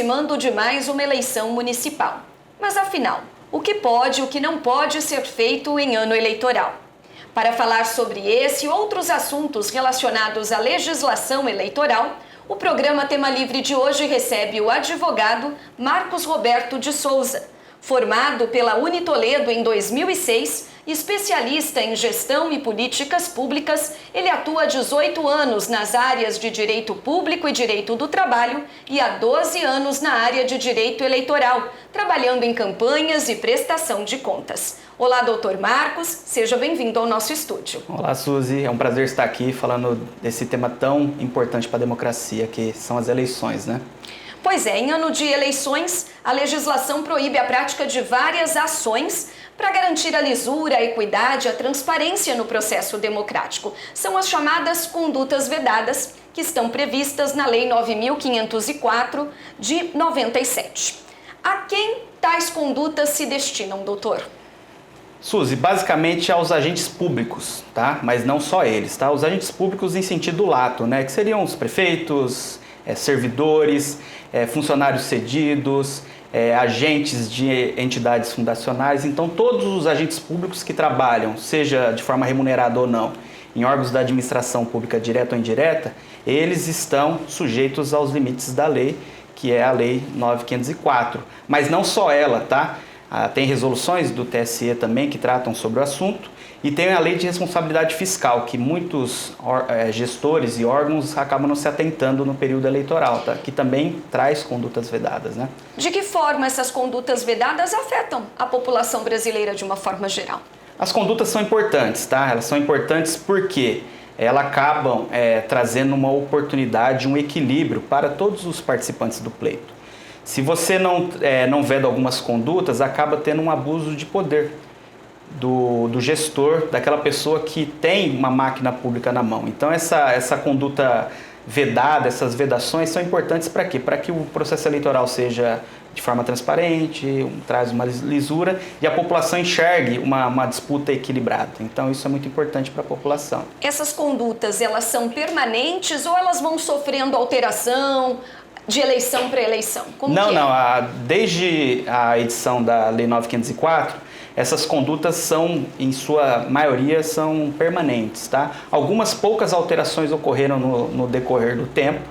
aproximando de mais uma eleição municipal. Mas afinal, o que pode e o que não pode ser feito em ano eleitoral? Para falar sobre esse e outros assuntos relacionados à legislação eleitoral, o programa Tema Livre de hoje recebe o advogado Marcos Roberto de Souza. Formado pela Unitoledo em 2006, especialista em gestão e políticas públicas, ele atua há 18 anos nas áreas de direito público e direito do trabalho e há 12 anos na área de direito eleitoral, trabalhando em campanhas e prestação de contas. Olá, doutor Marcos, seja bem-vindo ao nosso estúdio. Olá, Suzy, é um prazer estar aqui falando desse tema tão importante para a democracia, que são as eleições, né? Pois é, em ano de eleições, a legislação proíbe a prática de várias ações para garantir a lisura, a equidade e a transparência no processo democrático. São as chamadas condutas vedadas, que estão previstas na Lei 9.504 de 97. A quem tais condutas se destinam, doutor? Suzy, basicamente aos agentes públicos, tá? Mas não só eles, tá? Os agentes públicos em sentido lato, né? Que seriam os prefeitos, servidores, funcionários cedidos, agentes de entidades fundacionais. Então, todos os agentes públicos que trabalham, seja de forma remunerada ou não, em órgãos da administração pública direta ou indireta, eles estão sujeitos aos limites da lei, que é a Lei 9.504. Mas não só ela, tá? Tem resoluções do TSE também que tratam sobre o assunto. E tem a lei de responsabilidade fiscal, que muitos gestores e órgãos acabam não se atentando no período eleitoral, tá? Que também traz condutas vedadas, né? De que forma essas condutas vedadas afetam a população brasileira de uma forma geral? As condutas são importantes, tá? Elas são importantes porque elas acabam trazendo uma oportunidade, um equilíbrio para todos os participantes do pleito. Se você não veda algumas condutas, acaba tendo um abuso de poder do gestor, daquela pessoa que tem uma máquina pública na mão. Então essa conduta vedada, essas vedações são importantes para quê? Para que o processo eleitoral seja de forma transparente, traz uma lisura e a população enxergue uma disputa equilibrada. Então isso é muito importante para a população. Essas condutas, elas são permanentes ou elas vão sofrendo alteração de eleição para eleição? Desde a edição da Lei 9.504, essas condutas são, em sua maioria, são permanentes, tá? Algumas poucas alterações ocorreram no decorrer do tempo.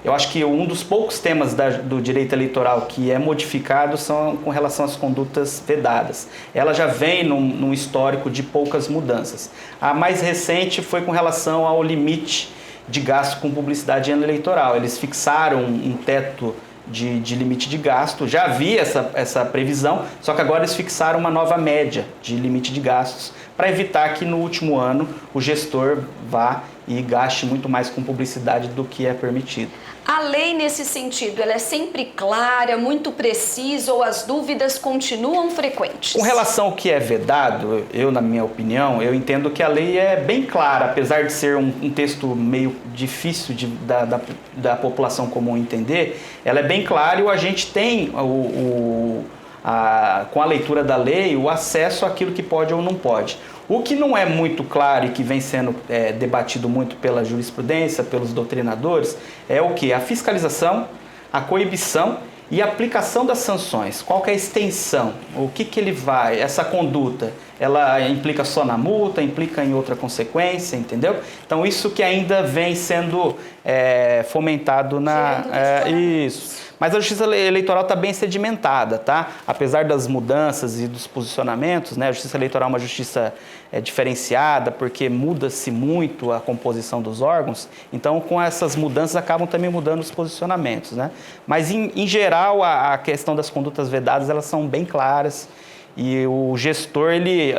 Eu acho que um dos poucos temas do direito eleitoral que é modificado são com relação às condutas vedadas. Ela já vem num histórico de poucas mudanças. A mais recente foi com relação ao limite de gasto com publicidade em ano eleitoral. Eles fixaram um teto de limite de gasto, já havia essa previsão, só que agora eles fixaram uma nova média de limite de gastos para evitar que no último ano o gestor vá e gaste muito mais com publicidade do que é permitido. A lei, nesse sentido, ela é sempre clara, muito precisa ou as dúvidas continuam frequentes? Com relação ao que é vedado, na minha opinião, eu entendo que a lei é bem clara, apesar de ser um texto meio difícil da população comum entender, ela é bem clara e o agente tem, com a leitura da lei, o acesso àquilo que pode ou não pode. O que não é muito claro e que vem sendo debatido muito pela jurisprudência, pelos doutrinadores, é o que? A fiscalização, a coibição e a aplicação das sanções. Qual que é a extensão? O que ele vai? Essa conduta, ela implica só na multa, implica em outra consequência, entendeu? Então isso que ainda vem sendo fomentado isso. Mas a justiça eleitoral está bem sedimentada, tá? Apesar das mudanças e dos posicionamentos, né? A justiça eleitoral é uma justiça diferenciada, porque muda-se muito a composição dos órgãos. Então, com essas mudanças, acabam também mudando os posicionamentos, né? Mas, em geral, a questão das condutas vedadas, elas são bem claras. E o gestor, ele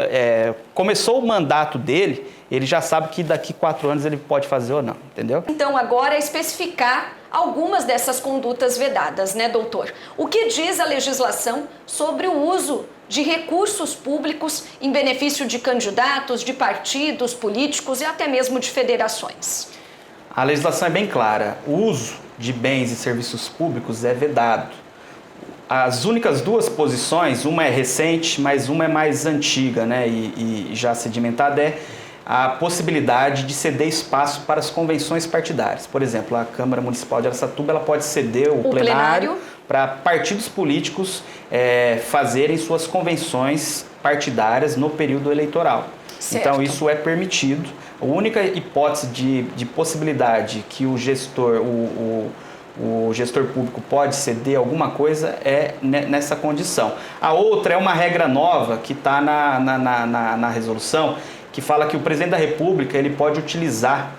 começou o mandato dele, ele já sabe que daqui 4 anos ele pode fazer ou não, entendeu? Então, agora é especificar algumas dessas condutas vedadas, né, doutor? O que diz a legislação sobre o uso de recursos públicos em benefício de candidatos, de partidos políticos e até mesmo de federações? A legislação é bem clara. O uso de bens e serviços públicos é vedado. As únicas duas posições, uma é recente, mas uma é mais antiga, né, e já sedimentada, é a possibilidade de ceder espaço para as convenções partidárias. Por exemplo, a Câmara Municipal de Araçatuba ela pode ceder o plenário para partidos políticos fazerem suas convenções partidárias no período eleitoral. Certo. Então isso é permitido. A única hipótese de possibilidade que o gestor, o gestor público pode ceder alguma coisa é nessa condição. A outra é uma regra nova que está na resolução, que fala que o presidente da República ele pode utilizar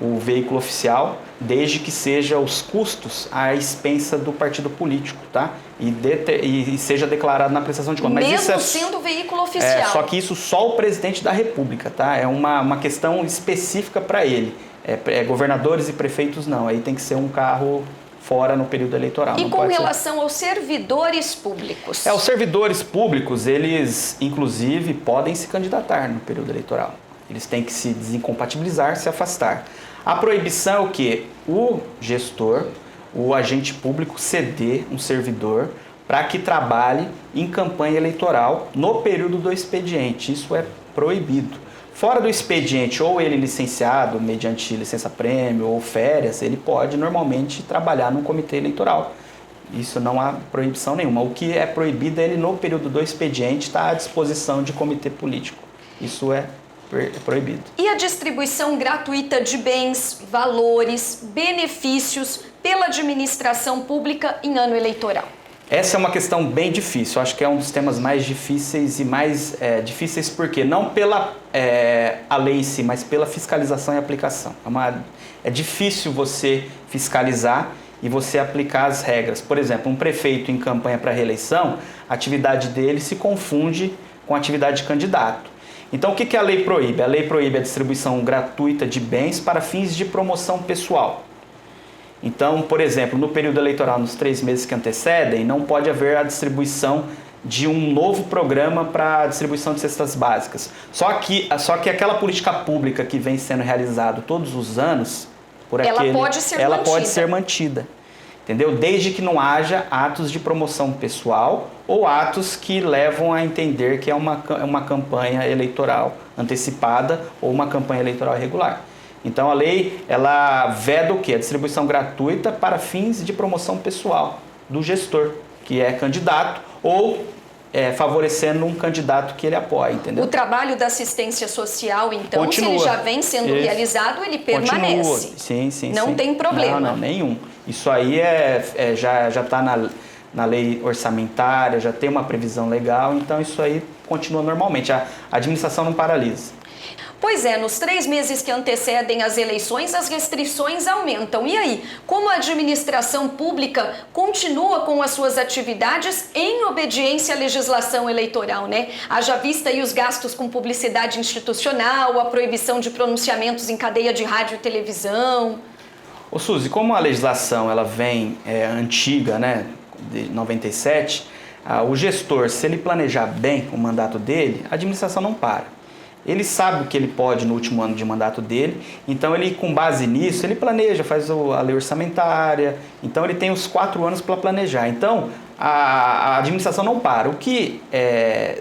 o veículo oficial desde que seja os custos à expensa do partido político, tá? E seja declarado na prestação de contas. Mas mesmo isso sendo veículo oficial. Só que isso só o presidente da República, tá? É uma questão específica para ele. Governadores e prefeitos não, aí tem que ser um carro fora no período eleitoral. E com relação aos servidores públicos? Os servidores públicos, eles inclusive podem se candidatar no período eleitoral. Eles têm que se desincompatibilizar, se afastar. A proibição é o quê? O gestor, o agente público ceder um servidor para que trabalhe em campanha eleitoral no período do expediente. Isso é proibido. Fora do expediente, ou ele licenciado mediante licença-prêmio ou férias, ele pode normalmente trabalhar num comitê eleitoral. Isso não há proibição nenhuma. O que é proibido é ele no período do expediente estar à disposição de comitê político. Isso é proibido. E a distribuição gratuita de bens, valores, benefícios pela administração pública em ano eleitoral? Essa é uma questão bem difícil. Eu acho que é um dos temas mais difíceis e mais difíceis porque não pela a lei em si, mas pela fiscalização e aplicação. É difícil você fiscalizar e você aplicar as regras. Por exemplo, um prefeito em campanha para reeleição, a atividade dele se confunde com a atividade de candidato. Então, o que a lei proíbe? A lei proíbe a distribuição gratuita de bens para fins de promoção pessoal. Então, por exemplo, no período eleitoral, nos 3 meses que antecedem, não pode haver a distribuição de um novo programa para a distribuição de cestas básicas. Só que aquela política pública que vem sendo realizada todos os anos, ela pode ser mantida. Entendeu? Desde que não haja atos de promoção pessoal ou atos que levam a entender que é uma campanha eleitoral antecipada ou uma campanha eleitoral irregular. Então a lei, ela veda o quê? A distribuição gratuita para fins de promoção pessoal do gestor, que é candidato ou favorecendo um candidato que ele apoia, entendeu? O trabalho da assistência social, então, continua. Se ele já vem sendo realizado, ele permanece. Continua. Sim. Não tem problema. Não, nenhum. Isso aí já está na lei orçamentária, já tem uma previsão legal, então isso aí continua normalmente. A administração não paralisa. Pois é, nos 3 meses que antecedem as eleições, as restrições aumentam. E aí, como a administração pública continua com as suas atividades em obediência à legislação eleitoral, né? Haja vista aí os gastos com publicidade institucional, a proibição de pronunciamentos em cadeia de rádio e televisão. Ô Suzy, como a legislação ela vem antiga, né, de 97, o gestor, se ele planejar bem o mandato dele, a administração não para. Ele sabe o que ele pode no último ano de mandato dele, então ele, com base nisso, ele planeja, faz a lei orçamentária, então ele tem os 4 anos para planejar. Então, a administração não para. O que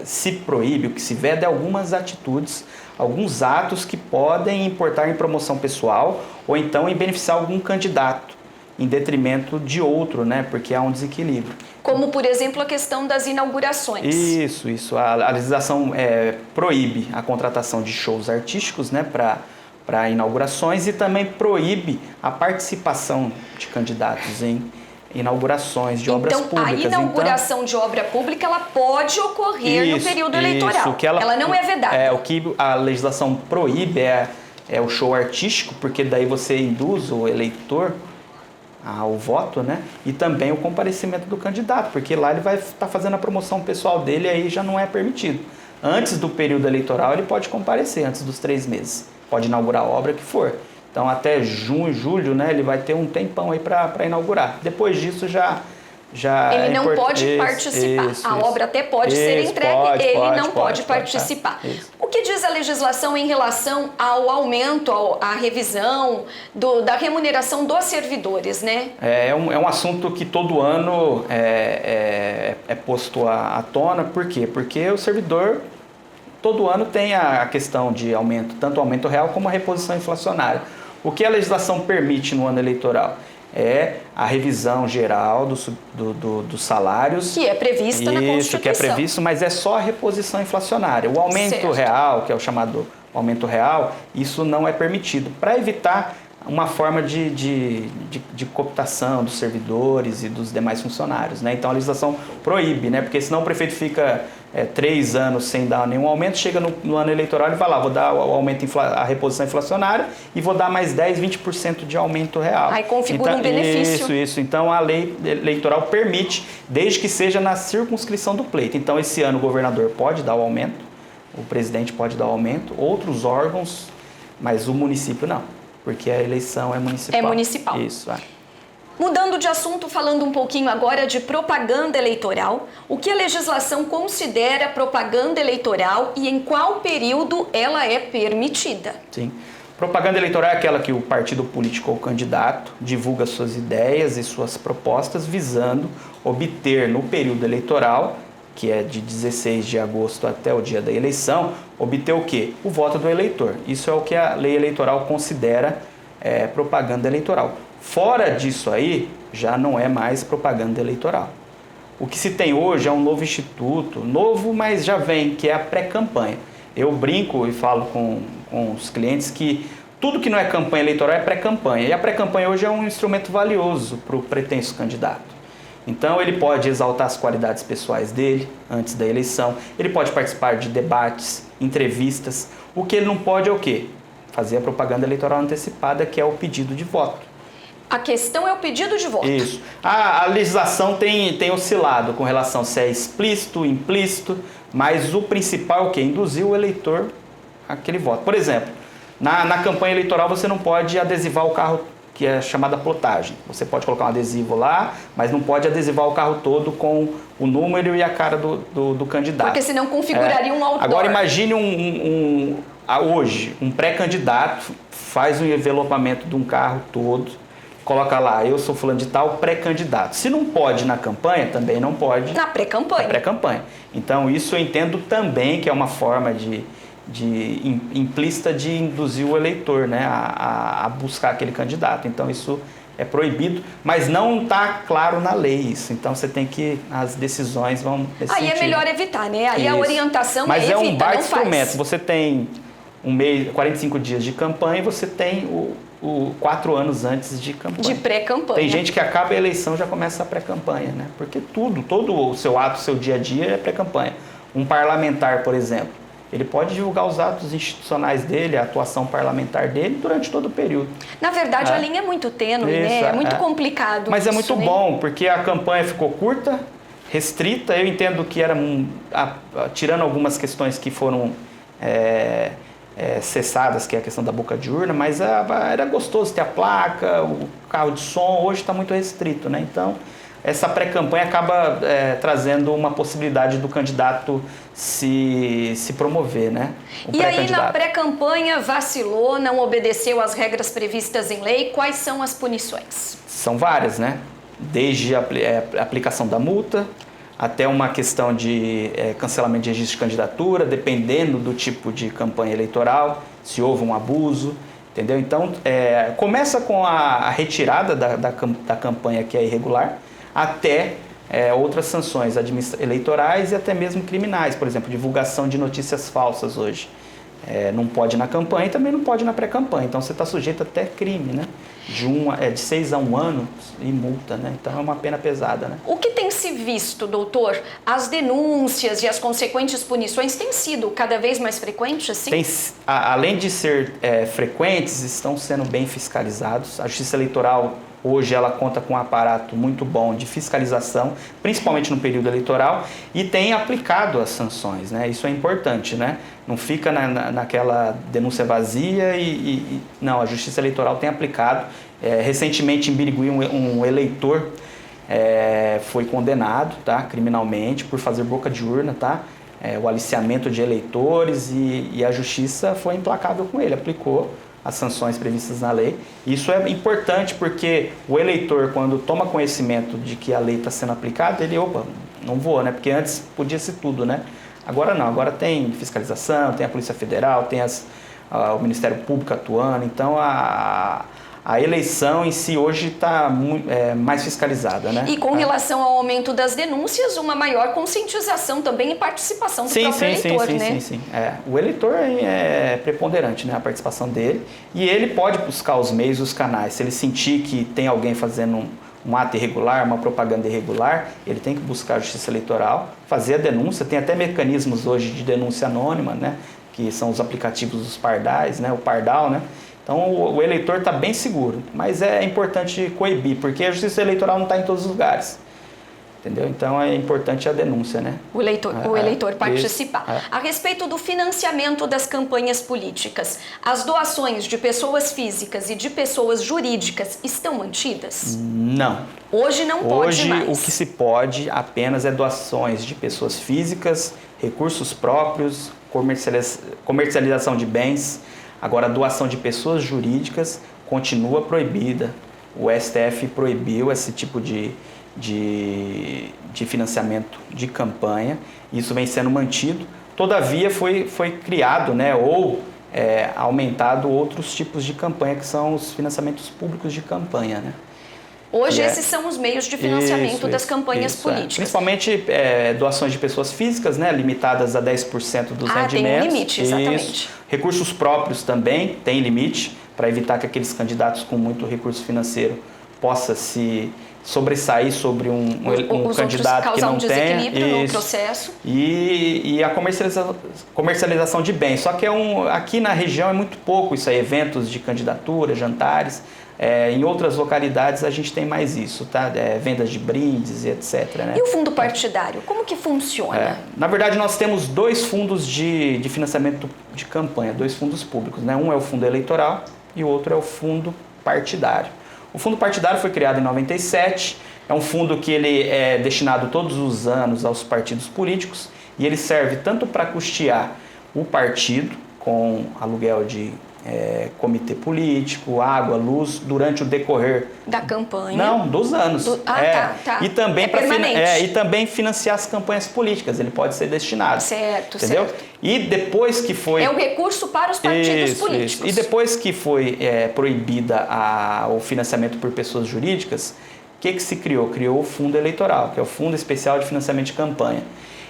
se proíbe, o que se veda é algumas atitudes, alguns atos que podem importar em promoção pessoal ou então em beneficiar algum candidato em detrimento de outro, né? Porque há um desequilíbrio. Como, por exemplo, a questão das inaugurações. Isso. A legislação proíbe a contratação de shows artísticos, né, para inaugurações e também proíbe a participação de candidatos em inaugurações de obras públicas. Então, a inauguração de obra pública ela pode ocorrer no período eleitoral. Ela não é vedada. O que a legislação proíbe é o show artístico, porque daí você induz o eleitor ao voto, né? E também o comparecimento do candidato, porque lá ele vai estar fazendo a promoção pessoal dele e aí já não é permitido. Antes do período eleitoral ele pode comparecer, antes dos 3 meses. Pode inaugurar a obra que for. Então até junho, julho, né? Ele vai ter um tempão aí para inaugurar. Depois disso já ele não pode participar. A obra até pode ser entregue, ele não pode participar. O que diz a legislação em relação ao aumento, à revisão da remuneração dos servidores, né? É um assunto que todo ano é posto à tona. Por quê? Porque o servidor todo ano tem a questão de aumento, tanto o aumento real como a reposição inflacionária. O que a legislação permite no ano eleitoral? é a revisão geral dos salários. Que é prevista na Constituição. Isso, que é previsto, mas é só a reposição inflacionária. O aumento real, que é o chamado aumento real, isso não é permitido, para evitar uma forma de cooptação dos servidores e dos demais funcionários, né? Então a legislação proíbe, né? Porque senão o prefeito fica 3 anos sem dar nenhum aumento, chega no ano eleitoral e vai lá, vou dar o aumento, a reposição inflacionária e vou dar mais 10, 20% de aumento real. Aí configura então, um benefício. Isso. Então a lei eleitoral permite, desde que seja na circunscrição do pleito. Então esse ano o governador pode dar o aumento, o presidente pode dar o aumento, outros órgãos, mas o município não. Porque a eleição é municipal. É municipal. Isso, Mudando de assunto, falando um pouquinho agora de propaganda eleitoral, o que a legislação considera propaganda eleitoral e em qual período ela é permitida? Sim. Propaganda eleitoral é aquela que o partido político ou candidato divulga suas ideias e suas propostas visando obter no período eleitoral, que é de 16 de agosto até o dia da eleição, obter o quê? O voto do eleitor. Isso é o que a lei eleitoral considera propaganda eleitoral. Fora disso aí, já não é mais propaganda eleitoral. O que se tem hoje é um novo instituto, novo, mas já vem, que é a pré-campanha. Eu brinco e falo com os clientes que tudo que não é campanha eleitoral é pré-campanha. E a pré-campanha hoje é um instrumento valioso para o pretenso candidato. Então ele pode exaltar as qualidades pessoais dele antes da eleição, ele pode participar de debates, entrevistas. O que ele não pode é o quê? Fazer a propaganda eleitoral antecipada, que é o pedido de voto. A questão é o pedido de voto. Isso. A legislação tem oscilado com relação se é explícito, implícito, mas o principal é o quê? Induzir o eleitor àquele voto. Por exemplo, na campanha eleitoral você não pode adesivar o carro, que é chamada plotagem. Você pode colocar um adesivo lá, mas não pode adesivar o carro todo com o número e a cara do candidato. Porque senão configuraria um outdoor. Agora imagine hoje, um pré-candidato faz um envelopamento de um carro todo, coloca lá, eu sou fulano de tal, pré-candidato. Se não pode na campanha, também não pode na pré-campanha. Na pré-campanha. Então isso eu entendo também que é uma forma implícita de induzir o eleitor, né, a buscar aquele candidato. Então isso é proibido, mas não está claro na lei isso. Então você tem que, as decisões vão nesse Aí sentido. É melhor evitar, né? Aí isso. A orientação mas é um evita, baita não faz. instrumento. Você tem 45 dias de campanha e você tem 4 anos antes de campanha. De pré-campanha. Tem gente que acaba a eleição e já começa a pré-campanha, né? Porque todo o seu ato, o seu dia a dia é pré-campanha. Um parlamentar, por exemplo, ele pode divulgar os atos institucionais dele, a atuação parlamentar dele durante todo o período. Na verdade, a linha é muito tênue, né? É muito complicado. Mas isso, é muito bom, porque a campanha ficou curta, restrita. Eu entendo que era, tirando algumas questões que foram cessadas, que é a questão da boca de urna, mas era gostoso ter a placa, o carro de som. Hoje está muito restrito, né? Então, essa pré-campanha acaba trazendo uma possibilidade do candidato se promover, né? E aí na pré-campanha vacilou, não obedeceu às regras previstas em lei, quais são as punições? São várias, né? Desde a aplicação da multa, até uma questão de cancelamento de registro de candidatura, dependendo do tipo de campanha eleitoral, se houve um abuso, entendeu? Então, começa com a retirada da campanha que é irregular, até outras sanções eleitorais e até mesmo criminais, por exemplo, divulgação de notícias falsas hoje. Não pode na campanha e também não pode na pré-campanha, então você está sujeito até crime, né? De 6 a 1 ano e multa, né? Então é uma pena pesada, né? O que tem se visto, doutor? As denúncias e as consequentes punições têm sido cada vez mais frequentes, assim? Além de ser frequentes, estão sendo bem fiscalizados. A Justiça Eleitoral hoje ela conta com um aparato muito bom de fiscalização, principalmente no período eleitoral, e tem aplicado as sanções, né? Isso é importante, né? Não fica naquela denúncia vazia não, a Justiça Eleitoral tem aplicado. Recentemente em Birigui um eleitor foi condenado, tá, criminalmente por fazer boca de urna, tá? O aliciamento de eleitores e a Justiça foi implacável com ele, aplicou as sanções previstas na lei. Isso é importante porque o eleitor, quando toma conhecimento de que a lei está sendo aplicada, ele, não vou, né? Porque antes podia ser tudo, né? Agora não, agora tem fiscalização, tem a Polícia Federal, tem o Ministério Público atuando, então a a eleição em si hoje está mais fiscalizada, né? E com relação ao aumento das denúncias, uma maior conscientização também e participação do próprio eleitor, né? Sim. O eleitor é preponderante, né, a participação dele, e ele pode buscar os meios, os canais. Se ele sentir que tem alguém fazendo um ato irregular, uma propaganda irregular, ele tem que buscar a Justiça Eleitoral, fazer a denúncia. Tem até mecanismos hoje de denúncia anônima, né, que são os aplicativos dos pardais, né, o Pardal, né? Então o eleitor está bem seguro, mas é importante coibir, porque a Justiça Eleitoral não está em todos os lugares. Entendeu? Então é importante a denúncia, né? O eleitor participar. A respeito do financiamento das campanhas políticas, as doações de pessoas físicas e de pessoas jurídicas estão mantidas? Não. Hoje não pode mais. Hoje o que se pode apenas é doações de pessoas físicas, recursos próprios, comercialização de bens. Agora, a doação de pessoas jurídicas continua proibida. O STF proibiu esse tipo de financiamento de campanha. Isso vem sendo mantido. Todavia, foi criado, né, ou aumentado outros tipos de campanha, que são os financiamentos públicos de campanha, né? Hoje esses são os meios de financiamento das campanhas políticas. Principalmente doações de pessoas físicas, né, limitadas a 10% dos rendimentos. Tem um limite, exatamente. Isso. Recursos próprios também tem limite, para evitar que aqueles candidatos com muito recurso financeiro possam se sobressair sobre um candidato que não tem. Causar um desequilíbrio no processo. E a comercialização de bens. Só que aqui na região é muito pouco isso aí, eventos de candidatura, jantares. Em outras localidades a gente tem mais isso, tá? Vendas de brindes e etc. Né? E o fundo partidário, como que funciona? Na verdade, nós temos dois fundos de financiamento de campanha, dois fundos públicos, né? Um é o fundo eleitoral e o outro é o fundo partidário. O fundo partidário foi criado em 97, é um fundo que ele é destinado todos os anos aos partidos políticos e ele serve tanto para custear o partido com aluguel de comitê político, água, luz, durante o decorrer da campanha. Não, dos anos. Tá. E também e também financiar as campanhas políticas, ele pode ser destinado. Certo, entendeu? certo. E depois que foi o recurso para os partidos políticos. E depois que foi proibida o financiamento por pessoas jurídicas, o que se criou? Criou o fundo eleitoral, que é o Fundo Especial de Financiamento de Campanha.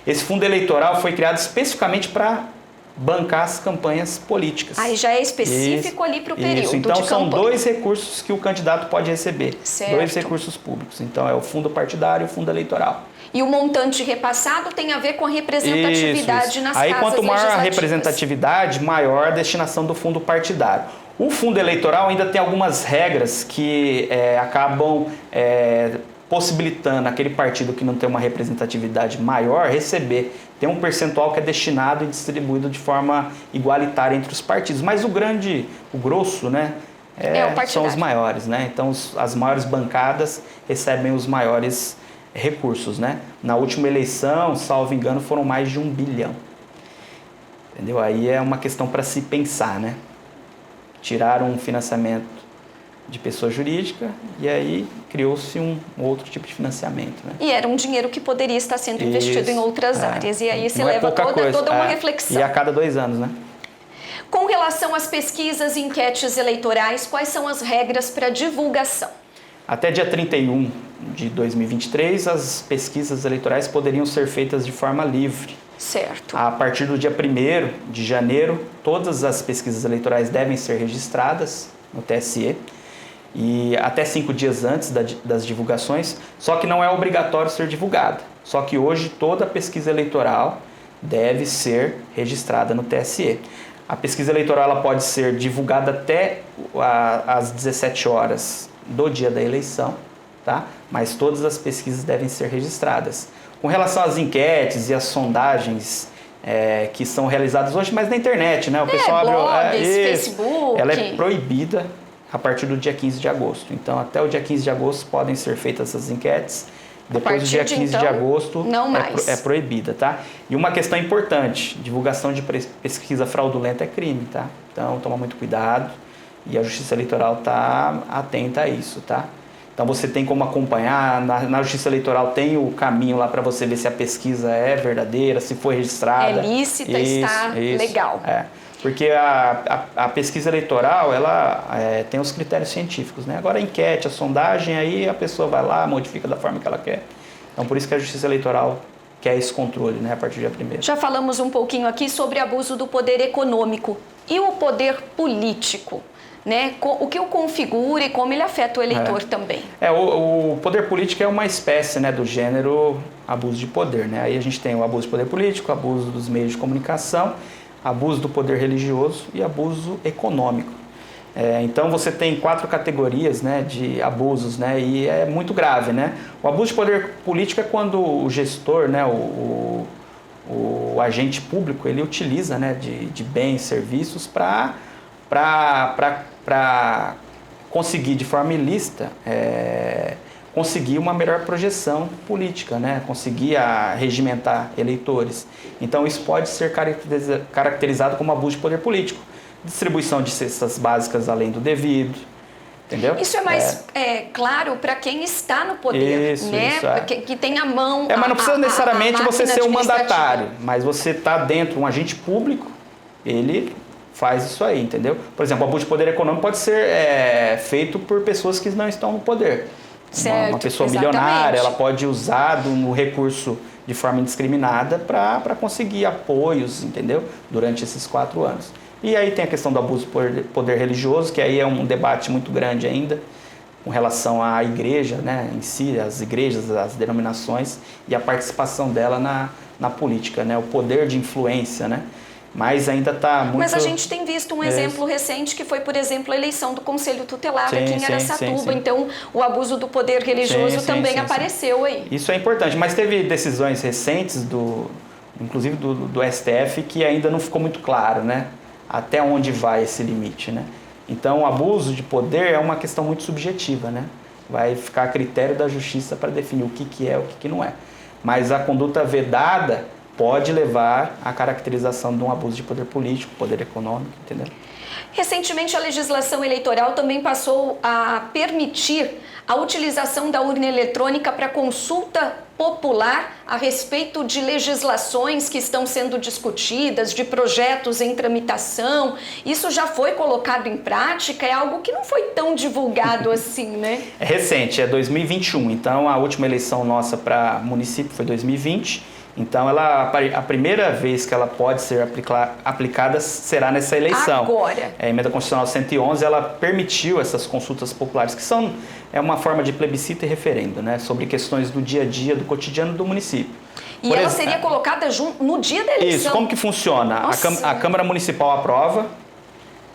Esse fundo eleitoral foi criado especificamente para bancar as campanhas políticas. Aí já é específico ali para o período Isso. Então de são campanha. dois recursos que o candidato pode receber. Certo. Dois recursos públicos. Então é o fundo partidário e o fundo eleitoral. E o montante repassado tem a ver com a representatividade nas casas legislativas. Aí quanto maior a representatividade, maior a destinação do fundo partidário. O fundo eleitoral ainda tem algumas regras que acabam possibilitando aquele partido que não tem uma representatividade maior receber. Tem um percentual que é destinado e distribuído de forma igualitária entre os partidos. Mas o grosso, né, são os maiores, né? Então as maiores bancadas recebem os maiores recursos, né? Na última eleição, salvo engano, foram mais de 1 bilhão. Entendeu? Aí é uma questão para se pensar, né? Tiraram um financiamento de pessoa jurídica e aí criou-se um outro tipo de financiamento, né? E era um dinheiro que poderia estar sendo investido em outras áreas. E aí se leva toda uma reflexão. E a cada 2 anos, né? Com relação às pesquisas e enquetes eleitorais, quais são as regras para divulgação? Até dia 31 de 2023, as pesquisas eleitorais poderiam ser feitas de forma livre. Certo. A partir do dia 1º de janeiro, todas as pesquisas eleitorais devem ser registradas no TSE. E até 5 dias antes das divulgações, só que não é obrigatório ser divulgada. Só que hoje toda pesquisa eleitoral deve ser registrada no TSE. A pesquisa eleitoral ela pode ser divulgada até às 17 horas do dia da eleição, tá? Mas todas as pesquisas devem ser registradas. Com relação às enquetes e às sondagens que são realizadas hoje, mas na internet, né? O pessoal blogs, Facebook. Ela é proibida a partir do dia 15 de agosto. Então, até o dia 15 de agosto podem ser feitas essas enquetes. Depois do dia 15 de agosto é proibida, tá? E uma questão importante, divulgação de pesquisa fraudulenta é crime, tá? Então, toma muito cuidado e a Justiça Eleitoral está atenta a isso, tá? Então, você tem como acompanhar, na Justiça Eleitoral tem o caminho lá para você ver se a pesquisa é verdadeira, se foi registrada. É lícita, está legal. Porque a pesquisa eleitoral, ela tem os critérios científicos, né? Agora a enquete, a sondagem, aí a pessoa vai lá, modifica da forma que ela quer. Então por isso que a Justiça Eleitoral quer esse controle, né, a partir do dia 1º. Já falamos um pouquinho aqui sobre abuso do poder econômico e o poder político, né? O que o configura e como ele afeta o eleitor também. O poder político é uma espécie, né, do gênero abuso de poder, né? Aí a gente tem o abuso do poder político, abuso dos meios de comunicação, abuso do poder religioso e abuso econômico. Então você tem 4 categorias, né, de abusos, né, e é muito grave, né? O abuso de poder político é quando o gestor, né, o agente público, ele utiliza, né, de bens, serviços para conseguir de forma ilícita conseguir uma melhor projeção política, né? Conseguir regimentar eleitores. Então isso pode ser caracterizado como abuso de poder político. Distribuição de cestas básicas além do devido, entendeu? Isso é mais claro para quem está no poder, né? Que tem a mão. Mas não precisa necessariamente você ser um mandatário, mas você está dentro, um agente público, ele faz isso aí, entendeu? Por exemplo, o abuso de poder econômico pode ser feito por pessoas que não estão no poder. Certo, uma pessoa exatamente. milionária, ela pode usar o recurso de forma indiscriminada para conseguir apoios, entendeu? Durante esses 4 anos. E aí tem a questão do abuso do poder religioso, que aí é um debate muito grande ainda, com relação à igreja, né, em si, as igrejas, as denominações e a participação dela na política, né, o poder de influência, né? Mas ainda está muito... Mas a gente tem visto um exemplo recente que foi, por exemplo, a eleição do Conselho Tutelar aqui em Araçatuba. Então, o abuso do poder religioso também apareceu aí. Isso é importante, mas teve decisões recentes, inclusive do STF, que ainda não ficou muito claro, né? Até onde vai esse limite, né? Então, o abuso de poder é uma questão muito subjetiva, né? Vai ficar a critério da justiça para definir o que é e o que não é. Mas a conduta vedada pode levar à caracterização de um abuso de poder político, poder econômico, entendeu? Recentemente, a legislação eleitoral também passou a permitir a utilização da urna eletrônica para consulta popular a respeito de legislações que estão sendo discutidas, de projetos em tramitação. Isso já foi colocado em prática? É algo que não foi tão divulgado assim, né? É recente, é 2021. Então, a última eleição nossa para município foi 2020. Então, a primeira vez que ela pode ser aplicada será nessa eleição. Agora. A Emenda Constitucional 111, ela permitiu essas consultas populares, que é uma forma de plebiscito e referendo, né, sobre questões do dia a dia, do cotidiano do município. E ela seria colocada no dia da eleição? Isso, como que funciona? A Câmara Municipal aprova,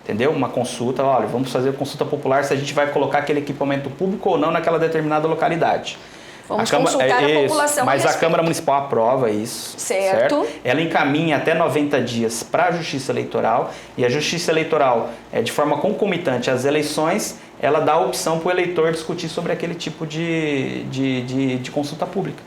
entendeu? Uma consulta, olha, vamos fazer consulta popular se a gente vai colocar aquele equipamento público ou não naquela determinada localidade. Vamos consultar a população. Mas a Câmara Municipal aprova isso. Certo. Ela encaminha até 90 dias para a Justiça Eleitoral e a Justiça Eleitoral, de forma concomitante às eleições, ela dá a opção para o eleitor discutir sobre aquele tipo de consulta pública.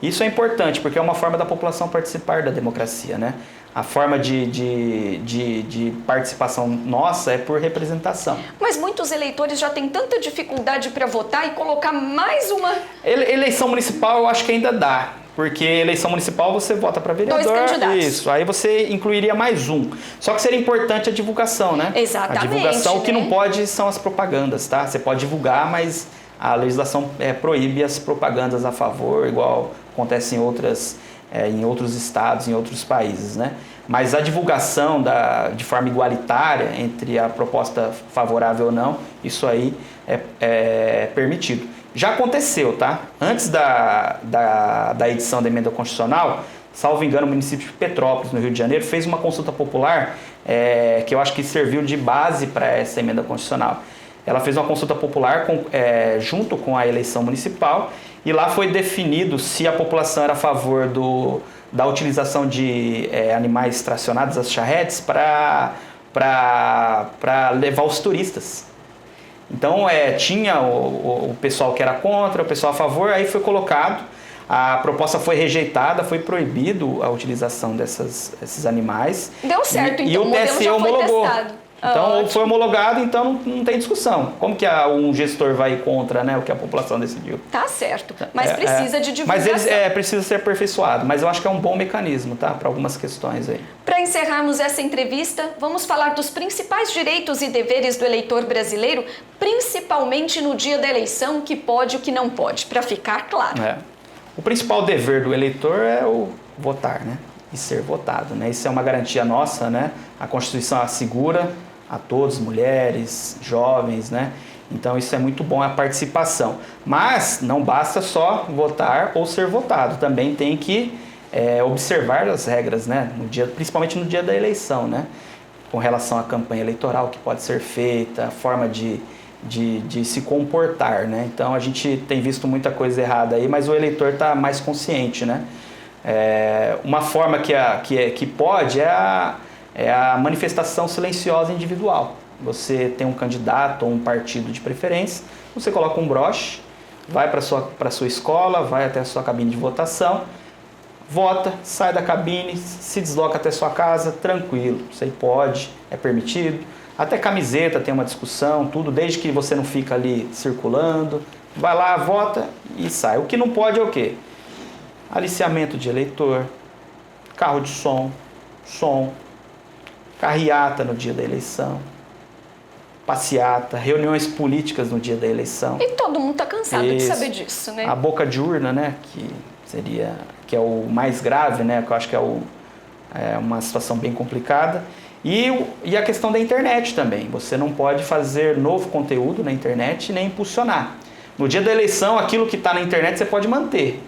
Isso é importante porque é uma forma da população participar da democracia, né? A forma de participação nossa é por representação. Mas muitos eleitores já têm tanta dificuldade para votar e colocar mais uma... Eleição municipal eu acho que ainda dá, porque eleição municipal você vota para vereador. 2 candidatos. Isso, aí você incluiria mais um. Só que seria importante a divulgação, né? Exatamente. A divulgação, né? O que não pode são as propagandas, tá? Você pode divulgar, mas a legislação proíbe as propagandas a favor, igual acontece em outros estados, em outros países, né? Mas a divulgação de forma igualitária entre a proposta favorável ou não, isso aí é permitido. Já aconteceu, tá? Antes da edição da emenda constitucional, salvo engano, o município de Petrópolis, no Rio de Janeiro, fez uma consulta popular que eu acho que serviu de base para essa emenda constitucional. Ela fez uma consulta popular junto com a eleição municipal e lá foi definido se a população era a favor da utilização de animais tracionados, as charretes, para levar os turistas. Então, tinha o pessoal que era contra, o pessoal a favor, aí foi colocado, a proposta foi rejeitada, foi proibido a utilização desses animais. Deu certo, então e o TSE homologou. Então, foi homologado, então não tem discussão. Como que um gestor vai ir contra, né, o que a população decidiu? Tá certo, mas precisa de divulgação. Mas precisa ser aperfeiçoado, mas eu acho que é um bom mecanismo, tá, para algumas questões aí. Para encerrarmos essa entrevista, vamos falar dos principais direitos e deveres do eleitor brasileiro, principalmente no dia da eleição, o que pode e o que não pode, para ficar claro. O principal dever do eleitor é o votar, né? E ser votado, né? Isso é uma garantia nossa, né? A Constituição assegura a todos, mulheres, jovens, né? Então isso é muito bom, a participação. Mas não basta só votar ou ser votado, também tem que observar as regras, né? Principalmente no dia da eleição, né? Com relação à campanha eleitoral que pode ser feita, a forma de se comportar, né? Então a gente tem visto muita coisa errada aí, mas o eleitor está mais consciente, né? Uma forma que pode é a manifestação silenciosa individual. Você tem um candidato ou um partido de preferência, você coloca um broche, vai para a sua escola, vai até a sua cabine de votação, vota, sai da cabine, se desloca até sua casa, tranquilo. Isso aí pode, é permitido. Até camiseta tem uma discussão, tudo, desde que você não fica ali circulando. Vai lá, vota e sai. O que não pode é o quê? Aliciamento de eleitor, carro de som, carreata no dia da eleição, passeata, reuniões políticas no dia da eleição. E todo mundo está cansado de saber disso, né? A boca de urna, né, que é o mais grave, né, que eu acho que é uma situação bem complicada. E a questão da internet também. Você não pode fazer novo conteúdo na internet nem impulsionar. No dia da eleição, aquilo que está na internet você pode manter.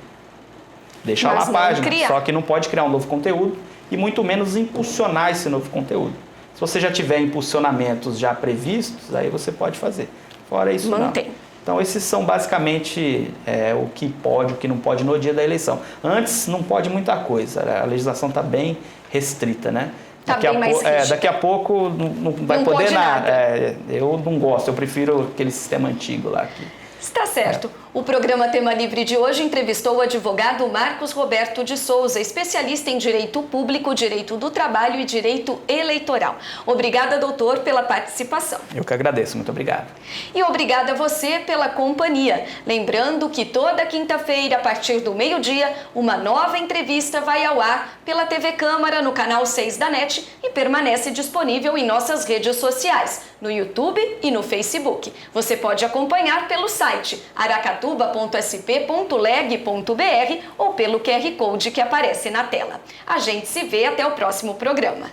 Deixar lá a página, só que não pode criar um novo conteúdo e muito menos impulsionar esse novo conteúdo. Se você já tiver impulsionamentos já previstos, aí você pode fazer. Fora isso, mantém. Não. Então, esses são basicamente o que pode, o que não pode no dia da eleição. Antes, não pode muita coisa. A legislação está bem restrita, né? Daqui a pouco não vai poder nada. Eu não gosto, eu prefiro aquele sistema antigo lá. Está certo. O programa Tema Livre de hoje entrevistou o advogado Marcos Roberto de Souza, especialista em direito público, direito do trabalho e direito eleitoral. Obrigada, doutor, pela participação. Eu que agradeço, muito obrigado. E obrigada a você pela companhia. Lembrando que toda quinta-feira, a partir do meio-dia, uma nova entrevista vai ao ar pela TV Câmara, no canal 6 da NET e permanece disponível em nossas redes sociais, no YouTube e no Facebook. Você pode acompanhar pelo site aracatuba.sp.leg.br ou pelo QR Code que aparece na tela. A gente se vê até o próximo programa.